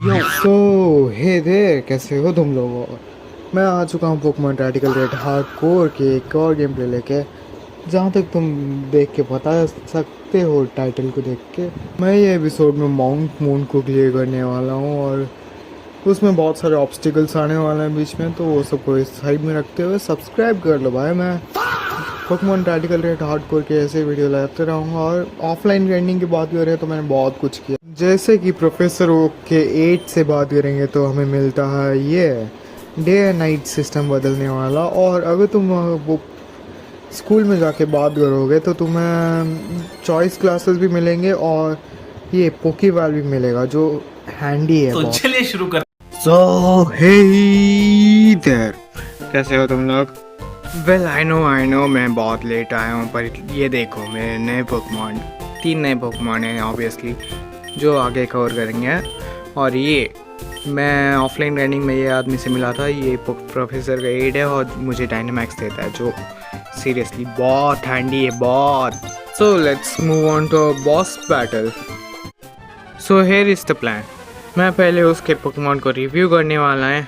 सो हे there, कैसे हो तुम लोग। मैं आ चुका हूँ पोकेमॉन टैक्टिकल रेड हार्डकोर के एक और गेम प्ले लेके। जहाँ तक तुम देख के बता सकते हो टाइटल को देख के, मैं ये एपिसोड में माउंट मून को क्लियर करने वाला हूँ और उसमें बहुत सारे ऑब्स्टिकल्स आने वाले हैं बीच में, तो वो सबको इस साइड में रखते हुए सब्सक्राइब कर लो भाई। मैं पोकेमॉन टैक्टिकल रेड हार्डकोर के ऐसे वीडियो लाते रहूँगा। और ऑफलाइन ग्राइंडिंग की बात करें तो मैंने बहुत कुछ किया, जैसे कि प्रोफेसर ओक के 8 से बात करेंगे तो हमें मिलता है ये डे एंड नाइट सिस्टम बदलने वाला। और अगर तुम वो स्कूल में जाके बात करोगे तो तुम्हें चॉइस क्लासेस भी मिलेंगे और ये पोकीबॉल भी मिलेगा जो हैंडी है तो बहुत। चलिए शुरू कर। सो हे देयर, कैसे हो तुम लोग। वेल आई नो मैं बहुत लेट आया हूँ, पर ये देखो मेरे नए पोकेमॉन, 3 नए पोकेमॉन हैं ऑब्वियसली जो आगे कवर करेंगे। और ये मैं ऑफलाइन रनिंग में ये आदमी से मिला था, ये प्रोफेसर का एड है और मुझे डायनामैक्स देता है जो सीरियसली बहुत हैंडी है बहुत। So let's move on to boss battle. So here is the plan. मैं पहले उसके पोकेमॉन को रिव्यू करने वाला है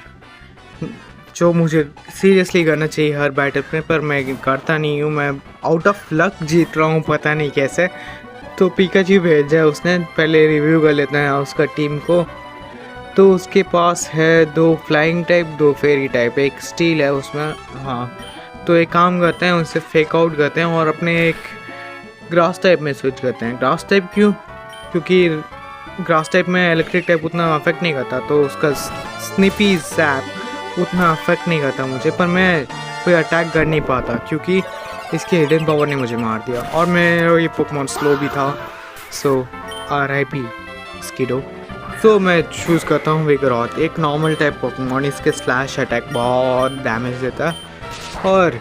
जो मुझे सीरियसली करना चाहिए हर बैटल में, पर मैं करता नहीं हूँ। मैं आउट ऑफ लक जीत रहा हूँ, पता नहीं कैसे। तो पिकाचू भेजा है उसने, पहले रिव्यू कर लेते हैं उसका टीम को। तो उसके पास है 2 फ्लाइंग टाइप 2 फेरी टाइप, एक स्टील है उसमें। हाँ, तो एक काम करते हैं, उससे फेक आउट करते हैं और अपने एक ग्रास टाइप में स्विच करते हैं। ग्रास टाइप क्यों? क्योंकि ग्रास टाइप में इलेक्ट्रिक टाइप उतना अफेक्ट नहीं करता, तो उसका स्निपी जैप उतना अफेक्ट नहीं करता मुझे। पर मैं कोई अटैक कर नहीं पाता क्योंकि इसके हिडन पावर ने मुझे मार दिया और मेरा ये पोकेमॉन स्लो भी था। सो RIP स्किडो। तो मैं चूज़ करता हूँ विगरॉथ, एक नॉर्मल टाइप पोकेमॉन। इसके स्लैश अटैक बहुत डैमेज देता है और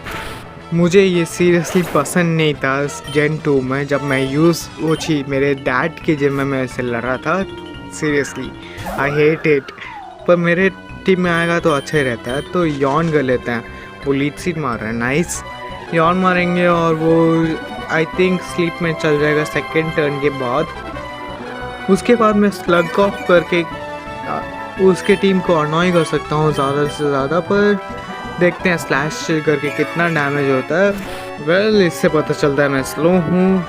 मुझे ये सीरियसली पसंद नहीं था Gen 2 में, जब मैं मेरे डैड के जिम में मैं इसे लड़ रहा था। सीरियसली आई हेट इट, पर मेरे टीम में आएगा तो अच्छा ही रहता है। तो यॉन कर लेते हैं, वो लीड सीट मार रहा है। नाइस, यॉन मारेंगे और वो आई थिंक स्लीप में चल जाएगा सेकेंड टर्न के बाद। उसके बाद मैं स्लग ऑफ करके उसके टीम को अनॉय कर सकता हूँ ज़्यादा से ज़्यादा, पर देखते हैं स्लैश करके कितना डैमेज होता है। वेल इससे पता चलता है मैं स्लो हूँ।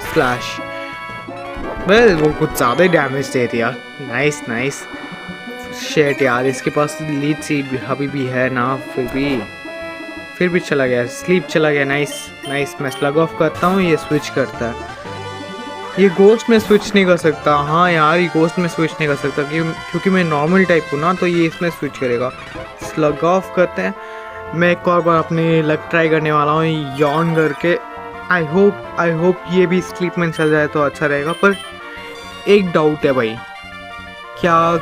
स्लैश, वेल वो कुछ ज़्यादा ही डैमेज दे दिया। नाइस नाइस शेट यार, इसके पास लीड सीट भी अभी भी है ना, फिर भी चला गया, स्लीप चला गया। नाइस नाइस, मैं स्लग ऑफ करता हूँ, ये स्विच करता है। ये गोस्ट में स्विच नहीं कर सकता। हाँ यार, ये गोस्ट में स्विच नहीं कर सकता क्योंकि मैं नॉर्मल टाइप हूँ ना, तो ये इसमें स्विच करेगा। स्लग ऑफ करते हैं। मैं एक और बार अपनी लक ट्राई करने वाला हूँ यॉन करके। आई होप ये भी स्लीप में चल जाए तो अच्छा रहेगा। पर एक डाउट है भाई, क्या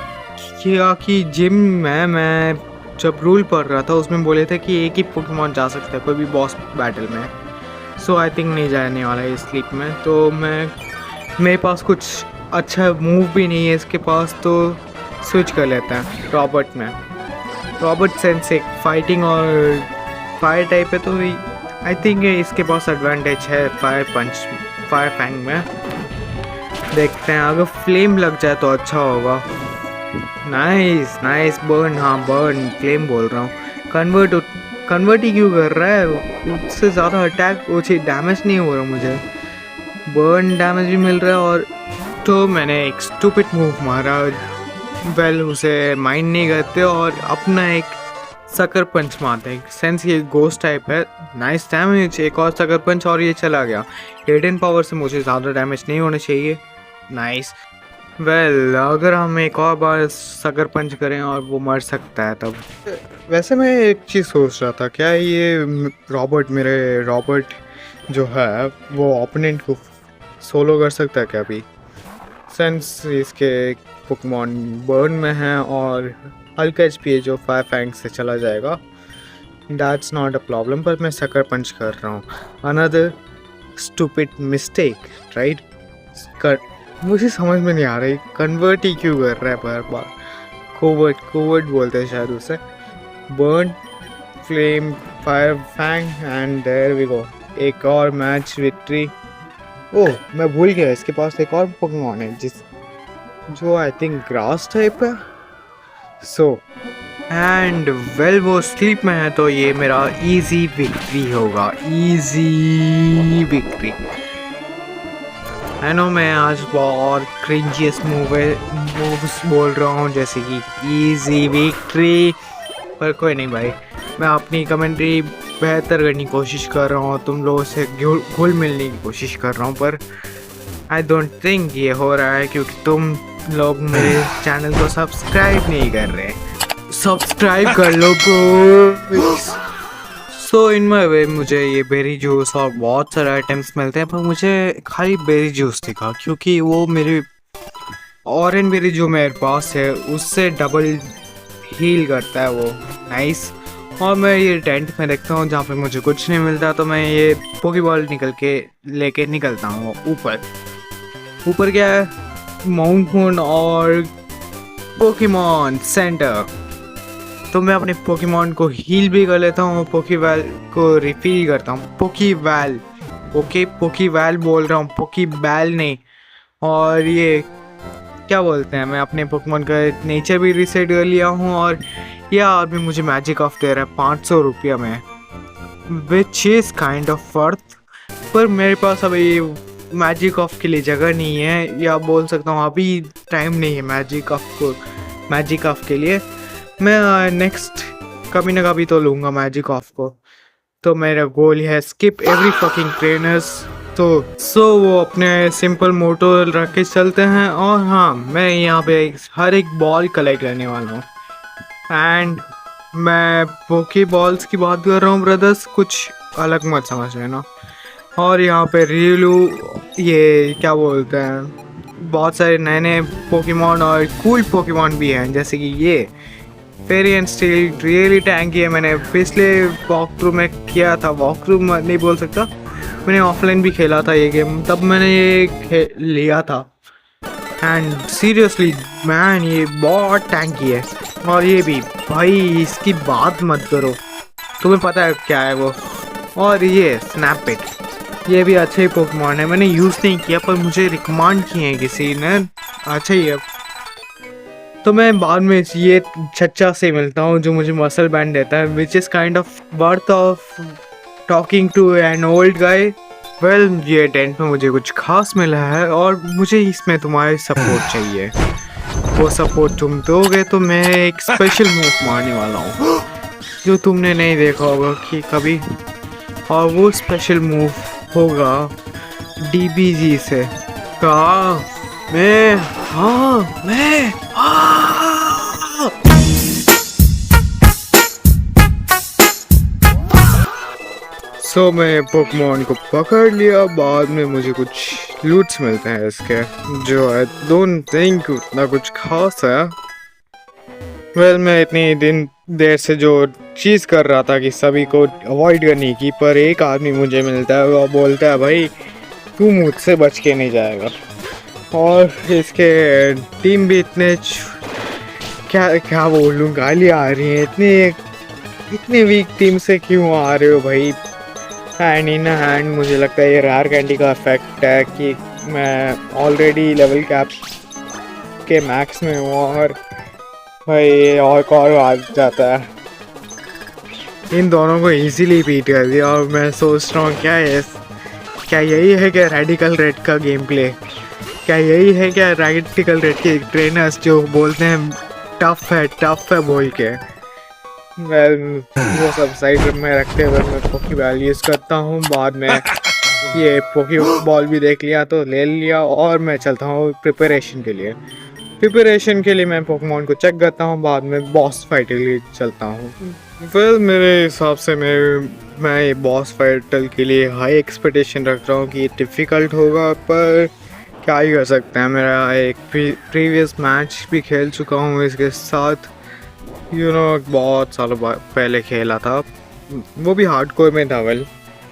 कि जिम में मैं जब रूल पढ़ रहा था उसमें बोले थे कि एक ही पोकेमॉन जा सकता है कोई भी बॉस बैटल में। सो आई थिंक नहीं जाने वाला है स्लीप में। तो मेरे पास कुछ अच्छा मूव भी नहीं है इसके पास, तो स्विच कर लेते हैं रॉबर्ट में। रॉबर्ट सेंस एक फाइटिंग और फायर टाइप है, तो आई थिंक इसके पास एडवांटेज है फायर फैंग में। देखते हैं, अगर फ्लेम लग जाए तो अच्छा होगा। नाइस नाइस बर्न, हाँ बर्न, फ्लेम बोल रहा हूँ। कन्वर्ट ही क्यों कर रहा है, उससे ज़्यादा अटैक डैमेज नहीं हो रहा मुझे, बर्न डैमेज भी मिल रहा है। और तो मैंने एक स्टूपिड मूव मारा। वेल उसे माइंड नहीं करते और अपना एक सकर पंच मारते हैं, सेंस ये गोस्ट टाइप है। नाइस डैमेज, एक और सकर पंच और ये चला गया। हिडन पावर से मुझे ज़्यादा डैमेज नहीं होना चाहिए। नाइस, वेल अगर हम एक और बार सकर पंच करें और वो मर सकता है तब। वैसे मैं एक चीज़ सोच रहा था, क्या ये मेरे रॉबर्ट जो है वो ओपोनेंट को सोलो कर सकता है क्या अभी, सेंस इसके पोकेमॉन बर्न में है और हल्का HP है जो फायर फैंग से चला जाएगा। दैट्स नॉट अ प्रॉब्लम, पर मैं सकर पंच कर रहा हूँ। Another stupid mistake right. मुझे समझ में नहीं आ रही कन्वर्ट ही क्यों कर रहा है बार बार। कोवर्ट बोलते हैं शायद उसे। Burn, flame, fire fang and there we go, एक और मैच विक्ट्री। ओह मैं भूल गया, इसके पास एक और पोकेमॉन है जो आई थिंक ग्रास टाइप है। सो एंड वेल वो स्लीप में है तो ये मेरा इजी विक्ट्री होगा, इजी विक्ट्री। आई नो मैं आज बहुत क्रिंजियस मूव्स बोल रहा हूँ जैसे कि इजी विक्ट्री, पर कोई नहीं भाई, मैं अपनी कमेंट्री बेहतर करने की कोशिश कर रहा हूँ, तुम लोगों से घुल मिलने की कोशिश कर रहा हूँ, पर आई डोंट थिंक ये हो रहा है क्योंकि तुम लोग मेरे चैनल को सब्सक्राइब नहीं कर रहे। सब्सक्राइब कर लो ब्रो। सो इन माई वे मुझे ये बेरी जूस और बहुत सारे आइटम्स मिलते हैं, पर मुझे खाली बेरी जूस दिखा क्योंकि वो मेरी ऑरेंज बेरी जो मेरे पास है उससे डबल हील करता है वो। नाइस। और मैं ये टेंट में देखता हूँ जहाँ पे मुझे कुछ नहीं मिलता तो मैं ये पोकेबॉल निकल के लेके निकलता हूँ ऊपर। ऊपर क्या है, माउंट मून और पोकेमॉन सेंटर। तो मैं अपने पोकेमॉन को हील भी कर लेता हूँ, पोकेवैल को रिफिल करता हूँ। पोकेवैल, ओके पोकेवैल बोल रहा हूँ, पोकेबैल नहीं। और ये क्या बोलते हैं, मैं अपने पोकेमॉन का नेचर भी रीसेट कर लिया हूँ और यह आदमी मुझे मैजिक ऑफ दे रहा है 500 रुपया में, विच इज़ काइंड ऑफ वर्थ। पर मेरे पास अभी मैजिक ऑफ के लिए जगह नहीं है, या बोल सकता हूँ अभी टाइम नहीं है मैजिक ऑफ के लिए। मैं नेक्स्ट कभी ना कभी तो लूँगा मैजिक ऑफ को। तो मेरा गोल है स्किप एवरी फकिंग ट्रेनर्स। तो वो अपने सिंपल मोटो रख के चलते हैं। और हाँ, मैं यहाँ पे हर एक बॉल कलेक्ट करने वाला हूँ। एंड मैं पोकी बॉल्स की बात कर रहा हूँ ब्रदर्स, कुछ अलग मत समझ लेना। और यहाँ पे रियलू, ये क्या बोलते हैं, बहुत सारे नए नए पोकेमॉन और कूल पोकेमॉन भी हैं, जैसे कि ये फेरी एंड स्टील रियली टैंकी है। मैंने पिछले वॉक थ्रू में किया था, वॉक थ्रू नहीं बोल सकता, मैंने ऑफलाइन भी खेला था ये गेम, तब मैंने ये लिया था। एंड सीरियसली मैन, ये बहुत टैंकी है। और ये भी भाई, इसकी बात मत करो, तुम्हें पता है क्या है वो। और ये स्नैपपिट, ये भी अच्छा ही पोकेमॉन है, मैंने यूज़ नहीं किया पर मुझे रिकमेंड किए हैं किसी ने, अच्छा ही है। तो मैं बाद में ये चच्चा से मिलता हूँ जो मुझे मसल बैंड देता है, which is kind of worth of talking to an old guy. Well, ये टेंट में मुझे कुछ खास मिला है और मुझे इसमें तुम्हारी सपोर्ट चाहिए। वो सपोर्ट तुम दोगे तो मैं एक स्पेशल मूव मारने वाला हूँ जो तुमने नहीं देखा होगा कि कभी, और वो स्पेशल मूव होगा DBG से। कहा मैं, हाँ मैं, सो मैं पोकेमॉन को पकड़ लिया। बाद में मुझे कुछ लूट्स मिलते हैं इसके, जो आई डोंट थिंक उतना कुछ खास है। वेल, मैं इतनी देर से जो चीज़ कर रहा था कि सभी को अवॉइड करने की, पर एक आदमी मुझे मिलता है, वो बोलता है भाई तू मुझसे बच के नहीं जाएगा। और इसके टीम भी इतने क्या बोलूँ, गाली आ रही हैं, इतने वीक टीम से क्यों आ रहे हो भाई। हैंड इन हैंड, मुझे लगता है ये रेयर कैंडी का इफेक्ट है कि मैं ऑलरेडी लेवल कैप के मैक्स में हूँ और भाई और आ जाता है। इन दोनों को इजीली बीट कर दिया और मैं सोच रहा हूँ क्या यही है क्या रेडिकल रेड का गेम प्ले, क्या यही है क्या रेडिकल रेड के ट्रेनर्स जो बोलते हैं टफ है बोल के। वेल, वो सब साइड में रखते हुए मैं पोकेबॉल यूज़ करता हूँ। बाद में ये पोकेबॉल भी देख लिया तो ले लिया और मैं चलता हूँ प्रिपरेशन के लिए मैं पोकेमॉन को चेक करता हूँ, बाद में बॉस फाइट के लिए चलता हूँ। वेल, मेरे हिसाब से मैं ये बॉस फाइटल के लिए हाई एक्सपेक्टेशन रख रहा हूँ कि ये डिफ़िकल्ट होगा, पर क्या ही कर सकते हैं। मेरा एक प्रीवियस मैच भी खेल चुका हूँ इसके साथ, बहुत सालों पहले खेला था, वो भी हार्डकोर में था। वेल,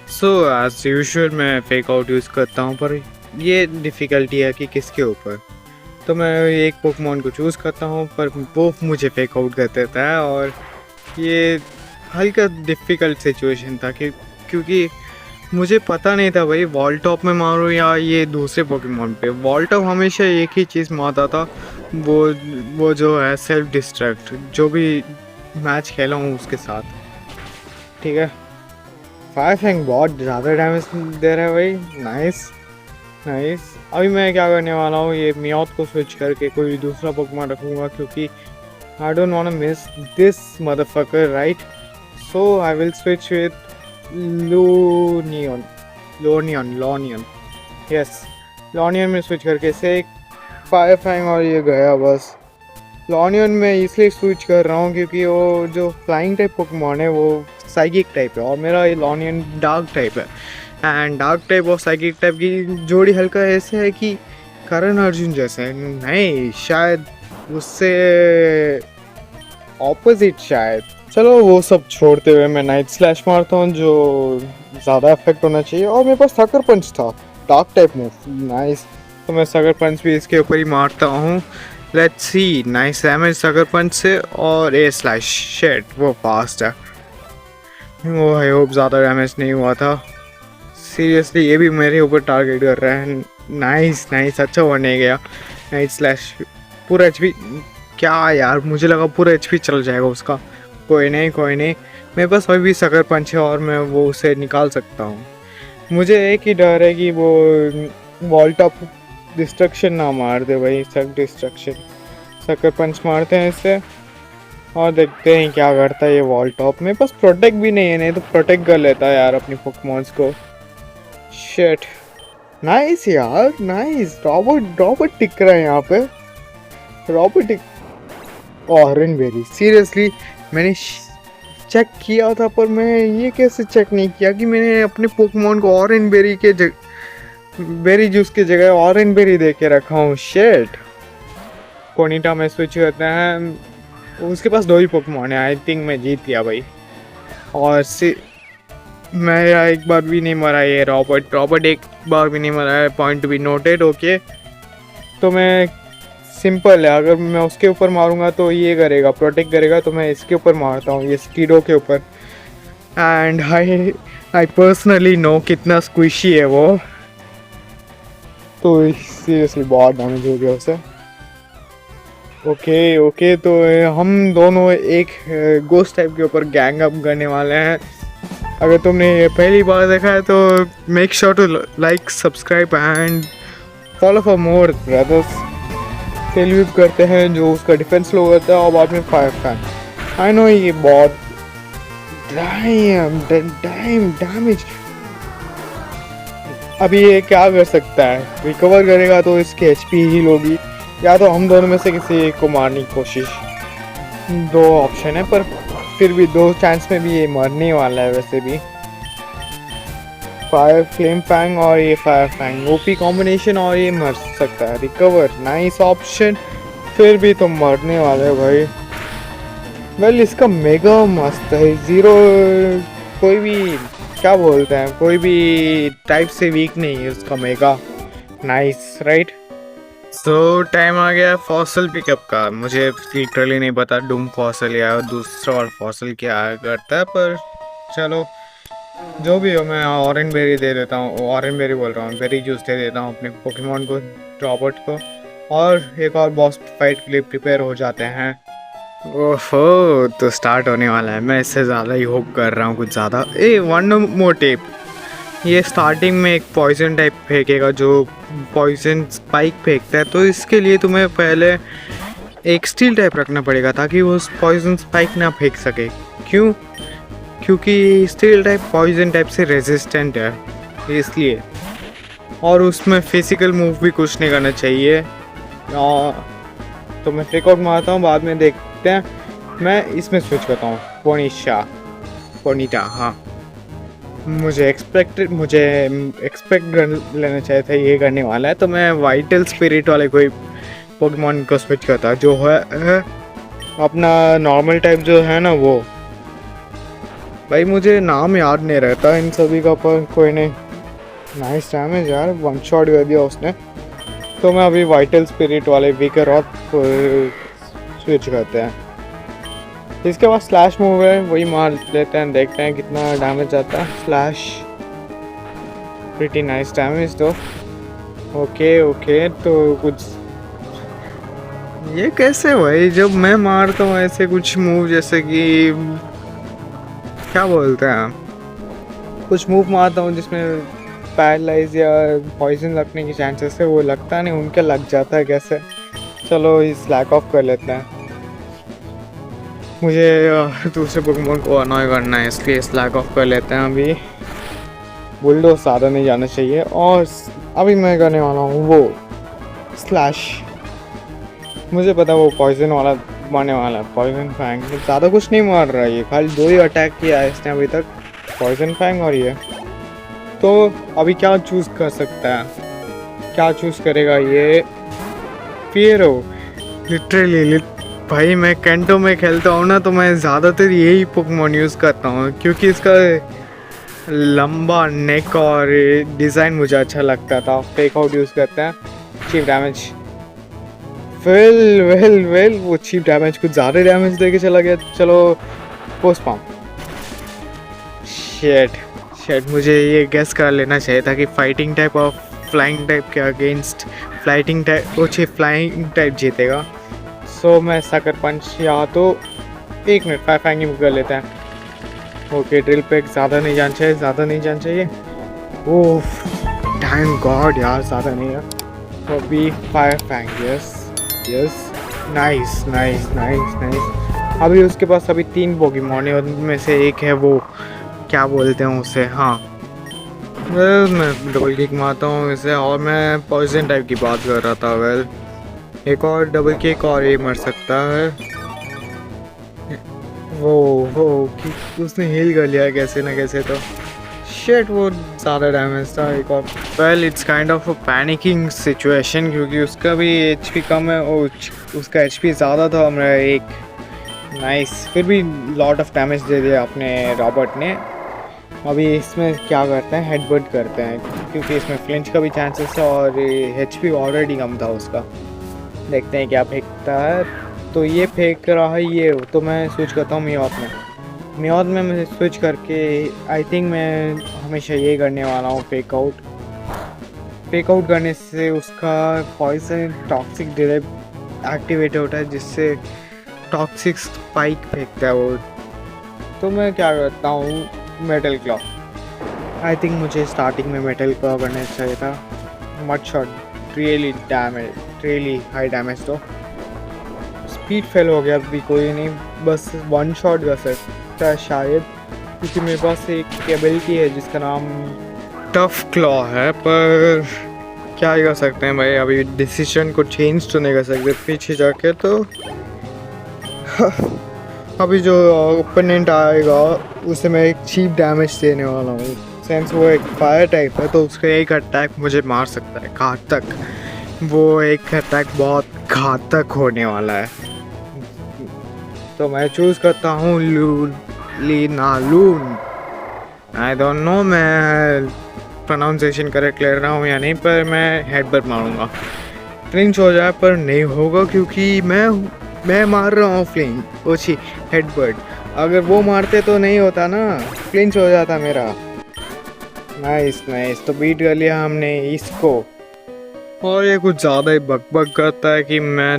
सो एज यूजुअल मैं फेक आउट यूज़ करता हूँ, पर ये डिफ़िकल्टी है कि किसके ऊपर। तो मैं एक पोकेमॉन को चूज़ करता हूँ पर वो मुझे फेक आउट कर देता है, और ये हल्का डिफ़िकल्ट सिचुएशन था क्योंकि मुझे पता नहीं था भाई वॉल टॉप में मारूँ या ये दूसरे पोकेमोन पे। वॉल टॉप हमेशा एक ही चीज़ मारता था, वो वो जो है सेल्फ डिस्ट्रैक्ट, जो भी मैच खेला हूँ उसके साथ। ठीक है, फायर फैंग बहुत ज़्यादा डैमेज दे रहा है भाई। Nice nice. अभी मैं क्या करने वाला हूँ, ये मियाओथ को स्विच करके कोई दूसरा पोकेमोन रखूँगा, क्योंकि I don't want to miss this motherfucker, right? So I will switch with लॉनियन, यस। लॉनियन में स्विच करके से एक फायर फैंग और ये गया बस। लॉनियन में इसलिए स्विच कर रहा हूँ क्योंकि वो जो फ्लाइंग टाइप पोकेमोन है वो साइकिक टाइप है, और मेरा ये लॉनियन डार्क टाइप है। एंड डार्क टाइप और साइकिक टाइप की जोड़ी हल्का ऐसे है कि करण अर्जुन जैसे नहीं, शायद उससे ऑपोजिट शायद। चलो वो सब छोड़ते हुए मैं नाइट स्लैश मारता हूँ, जो ज़्यादा इफेक्ट होना चाहिए। और मेरे पास सकर पंच था, डार्क टाइप मूव, नाइस। तो मैं सकर पंच भी इसके ऊपर ही मारता हूँ। Let's see, nice damage sucker punch से। और ए स्लैश, शेट वो फास्ट है, वो आई होप ज़्यादा डैमेज नहीं हुआ था। सीरियसली ये भी मेरे ऊपर टारगेट कर रहा है। नाइस नाइस, अच्छा हुआ नहीं गया। नाइट स्लैश पूरा एचपी, क्या यार, मुझे लगा पूरा एचपी चल जाएगा उसका। कोई नहीं कोई नहीं, मेरे पास अभी भी सकर पंच है और मैं वो उसे निकाल सकता हूँ। मुझे एक ही डर है कि वो वॉल टॉप डिस्ट्रक्शन ना मार दे भाई। सब डिस्ट्रक्शन, सकर पंच मारते हैं इससे और देखते हैं क्या करता है ये वॉल टॉप। मेरे पास प्रोटेक्ट भी नहीं है, नहीं तो प्रोटेक्ट कर लेता है यार अपनी पोकेमॉन्स को। शिट, नाइस यार, नाइस। रॉबर्ट टिक रहा है यहाँ पे, रॉबर्ट टिक। ऑरेंज बेरी, सीरियसली मैंने चेक किया था, पर मैं ये कैसे चेक नहीं किया कि मैंने अपने पोकेमॉन को ऑरेंज बेरी के बेरी जूस की जगह ऑरेंज बेरी दे के रखा हूँ। शिट। पोनीटा में स्विच करते हैं, उसके पास 2 ही पोकेमॉन है। आई थिंक मैं जीत गया भाई। और मेरा एक बार भी नहीं मरा ये रॉबर्ट एक बार भी नहीं मरा है। Point to be noted, okay. तो मैं सिंपल है, अगर मैं उसके ऊपर मारूंगा तो ये करेगा, प्रोटेक्ट करेगा, तो मैं इसके ऊपर मारता हूँ, ये स्कीडो के ऊपर। एंड आई पर्सनली नो कितना स्क्विशी है वो, तो सीरियसली बहुत डैमेज हो गया उसे। ओके, तो हम दोनों एक गोस्ट टाइप के ऊपर गैंग अप करने वाले हैं। अगर तुमने ये पहली बार देखा है तो make sure to like, subscribe and follow for more brothers. Tell करते हैं जो उसका डिफेंस लो करता है और बाद में फायर फैंग। आई नो ये बहुत डैमेज। अभी ये क्या कर सकता है, रिकवर करेगा तो इसके एचपी हील होगी, या तो हम दोनों में से किसी एक को मारने की कोशिश। 2 ऑप्शन है, पर फिर भी 2 चांस में भी ये मरने वाला है वैसे भी। फायर फ्लेम फैंग और ये फायर फैंग ओपी कॉम्बिनेशन, और ये मर सकता है। रिकवर, नाइस ऑप्शन, फिर भी तो मरने वाले है भाई। वेल इसका मेगा मस्त है, 0 कोई भी क्या बोलते हैं, कोई भी टाइप से वीक नहीं है उसका mega. Nice, right. So time आ गया फॉसल पिकअप का। मुझे लिटरली नहीं पता डूम फॉसल या दूसरा और फॉसल क्या करता है, पर चलो जो भी हो, मैं ऑरेंज बेरी दे देता हूँ, ऑरेंज बेरी बोल रहा हूँ, बेरी जूस दे देता हूँ अपने पोकेमॉन को, रॉबर्ट को, और एक और बॉस फाइट के लिए प्रिपेयर हो जाते हैं। ओहो, तो स्टार्ट होने वाला है। मैं इससे ज़्यादा ही होप कर रहा हूँ, कुछ ज़्यादा। वन मोर टिप, ये स्टार्टिंग में एक पॉइजन टाइप फेंकेगा जो पॉइजन स्पाइक फेंकता है, तो इसके लिए तुम्हें पहले एक स्टील टाइप रखना पड़ेगा ताकि वो पॉइजन स्पाइक ना फेंक सके। क्यों? क्योंकि स्टील टाइप पॉइजन टाइप से रेजिस्टेंट है, इसलिए। और उसमें फिजिकल मूव भी कुछ नहीं करना चाहिए। तो मैं ट्रिक आउट मारता हूँ, बाद में देखते हैं। मैं इसमें स्विच करता हूँ, पोनीटा। हाँ, मुझे एक्सपेक्ट लेना चाहिए था ये करने वाला है, तो मैं वाइटल स्पिरिट वाले कोई पोकेमॉन को स्विच करता, जो है अपना नॉर्मल टाइप जो है ना वो। भाई मुझे नाम याद नहीं रहता इन सभी का, पर कोई नहीं। नाइस डैमेज यार, 1 शॉट कर दिया उसने। तो मैं अभी वाइटल स्पिरिट वाले वीकर और स्विच करते हैं। इसके बाद स्लैश मूव है, वही मार लेते हैं, देखते हैं कितना डैमेज आता है। स्लैश, प्रिटी नाइस डैमेज तो। ओके ओके, तो कुछ ये कैसे भाई, जब मैं मारता हूँ ऐसे कुछ मूव जैसे कि क्या बोलते हैं, कुछ मूव मारता हूँ जिसमें पैरालाइज या पॉइजन लगने की चांसेस है, वो लगता नहीं, उनके लग जाता है कैसे। चलो इस लैक ऑफ कर लेते हैं। मुझे दूसरे पोकेमोन को अनॉय करना है, इसलिए इस लैक ऑफ कर लेते हैं। अभी बुलडोज ज़्यादा नहीं जाना चाहिए। और अभी मैं करने वाला हूँ वो स्लैश। मुझे पता वो पॉइजन वाला मारने वाला है, पॉइजन फैंग। ज़्यादा कुछ नहीं मार रहा है, ये खाली 2 ही अटैक किया है इसने अभी तक, पॉइजन फैंग और ये। तो अभी क्या चूज़ कर सकता है, क्या चूज़ करेगा ये? फियरो। लिटरली भाई मैं कैंटो में खेलता हूँ ना, तो मैं ज़्यादातर यही पोकेमोन यूज़ करता हूँ क्योंकि इसका लंबा नेक और डिज़ाइन मुझे अच्छा लगता था। फेक आउट यूज़ करते हैं, चीप डैमेज। वेल वो चीप डैमेज कुछ ज़्यादा डैमेज देके चला गया। चलो पोस्ट पाम। शेट मुझे ये गेस कर लेना चाहिए था कि फाइटिंग टाइप और फ्लाइंग टाइप के अगेंस्ट फ्लाइटिंग टाइप जीतेगा। सो मैं सकर पंच या तो 1 मिनट 5 फैंगिंग कर लेते हैं। ओके ड्रिल पैक ज़्यादा नहीं जाना चाहिए। ओह थैंक गॉड यार, ज़्यादा नहीं है। तो अभी 5 फैंग। Yes nice. अभी उसके पास अभी 3 पोकेमोन है, उनमें से एक है वो क्या बोलते हैं उसे, हाँ मैं डबल किक मारता हूँ इसे। और मैं पॉइजन टाइप की बात कर रहा था। वेल एक और डबल किक और ये मर सकता है। वो कि उसने हील कर लिया कैसे ना कैसे, तो शेट वो ज़्यादा डैमेज था एक और। Well it's kind of a panicking situation क्योंकि उसका भी एचपी कम है और उसका एचपी ज़्यादा था मेरा 1। नाइस, फिर भी लॉट ऑफ डैमेज दे दिया अपने रॉबर्ट ने। अभी इसमें क्या करते हैं, हेडबट करते हैं क्योंकि इसमें फ्लिंच का भी चांसेस है और एचपी ऑलरेडी कम था उसका। देखते हैं क्या फेंकता है। तो ये फेंक रहा है ये, तो मैं स्विच करता हूँ मियाद में मैं स्विच करके आई थिंक मैं हमेशा ये करने वाला हूँ, फेक आउट करने से उसका पॉइजन टॉक्सिक डिरेप एक्टिवेट होता है जिससे टॉक्सिक स्पाइक फेंकता है वो। तो मैं क्या करता हूँ, मेटल क्लॉ। आई थिंक मुझे स्टार्टिंग में मेटल क्लॉ करना चाहिए था। मट शॉट रियली हाई डैमेज। तो स्पीड फेल हो गया, अभी कोई नहीं, बस 1 शॉट कर सकता है शायद, क्योंकि मेरे पास एक एबिलिटी है जिसका नाम टफ क्लॉ है। पर क्या ही कर सकते हैं भाई, अभी डिसीजन को चेंज तो नहीं कर सकते पीछे जाके। तो अभी जो ओपोनेंट आएगा उसे मैं एक चीप डैमेज देने वाला हूँ। सेंस वो एक फायर टाइप है तो उसका एक अटैक मुझे मार सकता है घातक। वो एक अटैक बहुत घातक होने वाला है। तो मैं चूज़ करता हूँ लून। आई डोंट नो मैं प्रोनाउंसिएशन करेक्ट ले रहा हूँ या नहीं, पर मैं हेडबट मारूंगा। फ्लिंच हो जाए पर नहीं होगा क्योंकि मैं मार रहा हूँ फ्लिंच, ओछी हेडबट। अगर वो मारते तो नहीं होता ना, फ्लिंच हो जाता मेरा। नाइस। तो बीट कर लिया हमने इसको। और ये कुछ ज़्यादा ही बकबक करता है कि मैं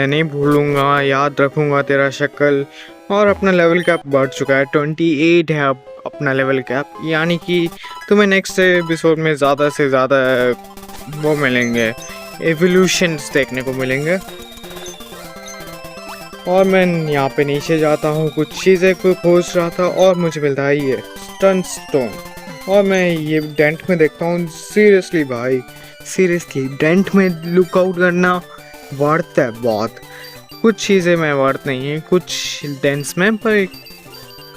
नहीं भूलूंगा, याद रखूंगा तेरा शक्ल। और अपना लेवल कैप बढ़ चुका है, 28 है अब अपना लेवल कैप, यानी कि तुम्हें नेक्स्ट एपिसोड में ज़्यादा से ज़्यादा वो मिलेंगे, एवोल्यूशंस देखने को मिलेंगे। और मैं यहाँ पे नीचे जाता हूँ, कुछ चीज़ें को खोज रहा था और मुझे मिलता है ये स्टन स्टोन। और मैं ये डेंट में देखता हूँ, सीरियसली डेंट में लुक आउट करना वर्थ है बहुत। कुछ चीज़ें में वर्थ नहीं है, कुछ डेंट्स में, पर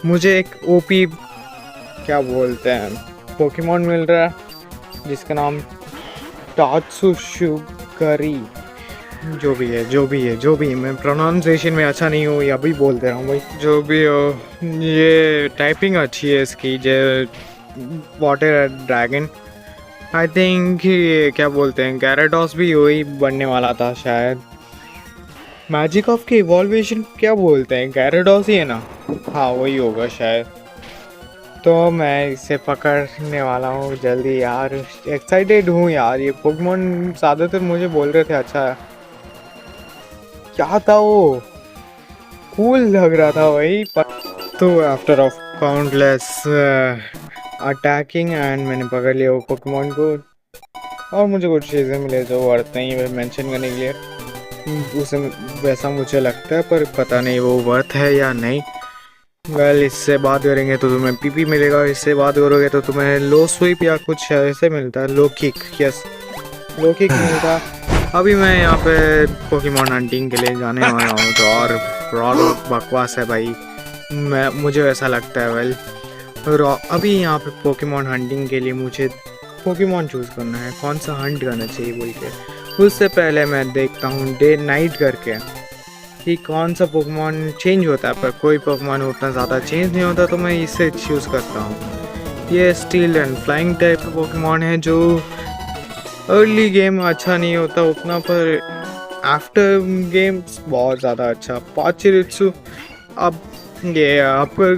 मुझे एक ओपी क्या बोलते हैं पोकेमोन मिल रहा है जिसका नाम टात्सुशुगरी। जो भी है मैं प्रोनाउंसिएशन में अच्छा नहीं हूँ, या भी बोल दे रहा हूँ भाई। जो भी हो, ये टाइपिंग अच्छी है इसकी। जो वाटर ड्रैगन, आई थिंक ये क्या बोलते हैं, गैराडॉस भी वही बनने वाला था शायद। मैजिक ऑफ के इवॉल्वेशन क्या बोलते हैं, गैराडॉस ही है ना? हाँ वही होगा शायद। तो मैं इसे पकड़ने वाला हूँ जल्दी यार। एक्साइटेड हूँ यार। ये पोकेमोन ज़्यादातर मुझे बोल रहे थे अच्छा क्या था वो, कूल लग रहा था वही तो after of countless attacking and मैंने पकड़ लिया वो पोकेमोन को। और मुझे कुछ चीज़ें मिले जो वर्थ नहीं है मेंशन करने के लिए, उसे वैसा मुझे लगता है, पर पता नहीं वो वर्थ है या नहीं। वेल इससे बात करेंगे तो तुम्हें पीपी मिलेगा, इससे बात करोगे तो तुम्हें लो स्वीप या कुछ ऐसे मिलता है, low kick. Yes, low kick मिलता। अभी मैं यहाँ पे पोकेमोन हंटिंग के लिए जाने वाला हूँ तो और बहुत बकवास है भाई, मुझे ऐसा लगता है। वेल अभी यहाँ पे पोकेमोन हंटिंग के लिए मुझे पोकेमोन चूज़ करना है, कौन सा हंट करना चाहिए बोल के। उससे पहले मैं देखता हूँ डे नाइट करके कि कौन सा पोकेमोन चेंज होता है, पर कोई पोकेमोन उतना ज़्यादा चेंज नहीं होता तो मैं इसे चूज़ करता हूँ। ये स्टील एंड फ्लाइंग टाइप का पोकेमोन है जो अर्ली गेम अच्छा नहीं होता उतना, पर आफ्टर गेम्स बहुत ज़्यादा अच्छा। पाचिरित्सु अब ये आपको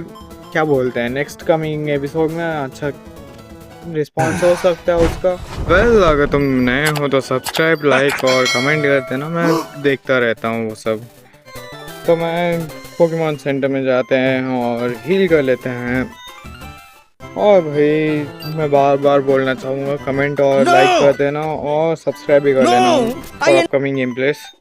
क्या बोलते हैं, नेक्स्ट कमिंग एपिसोड में अच्छा रिस्पॉन्स हो सकता है उसका। वेल अगर तुम नए हो तो सब्सक्राइब, लाइक और कमेंट कर देना, मैं देखता रहता हूँ वो सब। तो मैं पोकेमोन सेंटर में जाते हैं और हील कर लेते हैं। और भाई मैं बार बार बोलना चाहूँगा कमेंट और लाइक कर देना और सब्सक्राइब भी कर लेना फॉर अपकमिंग गेम प्लेस।